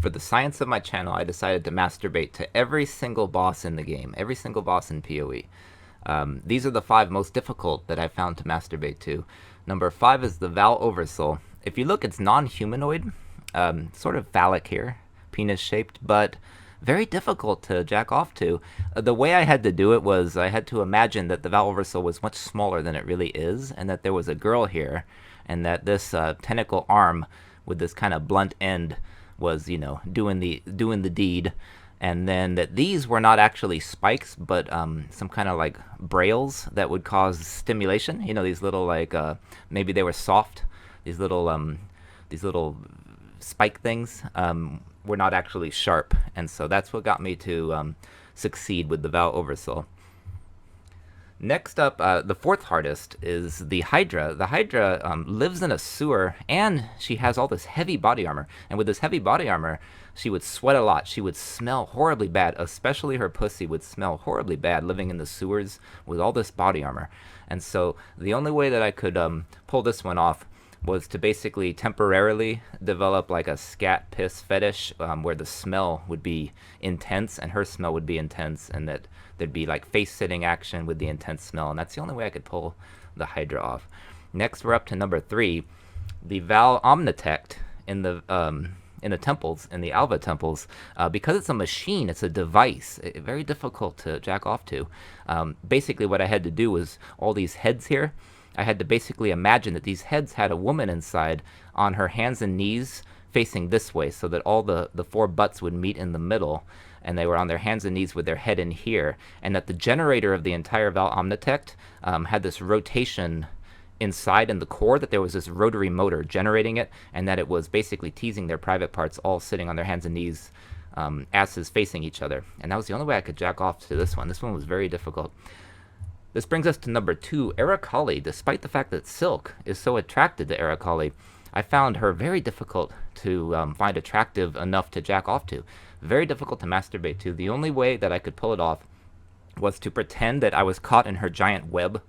For the science of my channel, I decided to masturbate to every single boss in the game, every single boss in POE. These are the 5 most difficult that I found to masturbate to. Number 5 is the Val Oversoul. If you look, it's non-humanoid, sort of phallic here, penis-shaped, but very difficult to jack off to. The way I had to do it was I had to imagine that the Val Oversoul was much smaller than it really is, and that there was a girl here, and that this tentacle arm with this kind of blunt end was, you know, doing the deed, and then that these were not actually spikes, but some kind of like brails that would cause stimulation. You know, these little like maybe they were soft. These little spike things were not actually sharp, and so that's what got me to succeed with the Val Oversoul. Next up, the 4th hardest is the Hydra. The Hydra lives in a sewer, and she has all this heavy body armor. And with this heavy body armor, she would sweat a lot. She would smell horribly bad, especially her pussy would smell horribly bad living in the sewers with all this body armor. And so the only way that I could pull this one off was to basically temporarily develop like a scat piss fetish where the smell would be intense and her smell would be intense, and that there'd be like face-sitting action with the intense smell, and that's the only way I could pull the Hydra off. Next, we're up to number 3, the Val Omnitech in the temples, in the Alva temples. Because it's a machine, it's a device, very difficult to jack off to. Basically what I had to do was all these heads here, I had to basically imagine that these heads had a woman inside on her hands and knees facing this way, so that all the 4 butts would meet in the middle, and they were on their hands and knees with their head in here, and that the generator of the entire Val Omnitech had this rotation inside in the core, that there was this rotary motor generating it, and that it was basically teasing their private parts all sitting on their hands and knees, asses facing each other. And that was the only way I could jack off to this one. This one was very difficult. This brings us to number 2, Aracali. Despite the fact that Silk is so attracted to Aracali, I found her very difficult to find attractive enough to jack off to. Very difficult to masturbate to. The only way that I could pull it off was to pretend that I was caught in her giant web,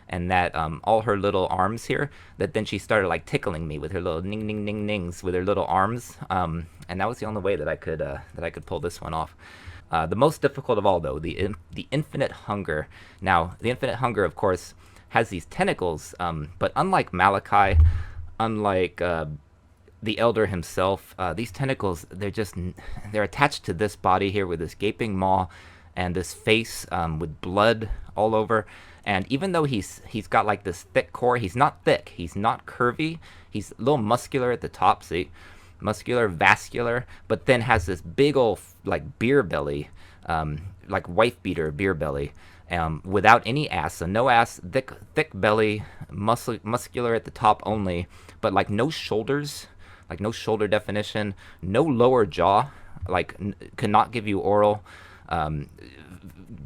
and that all her little arms here, that then she started like tickling me with her little ning ning ning nings with her little arms, and that was the only way that I could pull this one off. The most difficult of all, though, the Infinite Hunger. Now, the Infinite Hunger, of course, has these tentacles, but unlike Malachi, unlike the Elder himself, these tentacles, they're attached to this body here with this gaping maw and this face with blood all over. And even though he's got like this thick core, he's not thick, he's not curvy, he's a little muscular at the top, see? Muscular, vascular, but then has this big old like beer belly, like wife beater beer belly, without any ass. So no ass, thick belly, muscular at the top only, but like no shoulders, like no shoulder definition, no lower jaw, like cannot give you oral,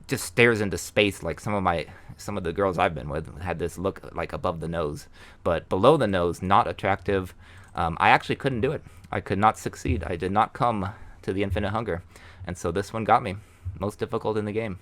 just stares into space. Like some of the girls I've been with had this look like above the nose, but below the nose, not attractive. I actually couldn't do it. I could not succeed. I did not come to the Infinite Hunger, and so this one got me. Most difficult in the game.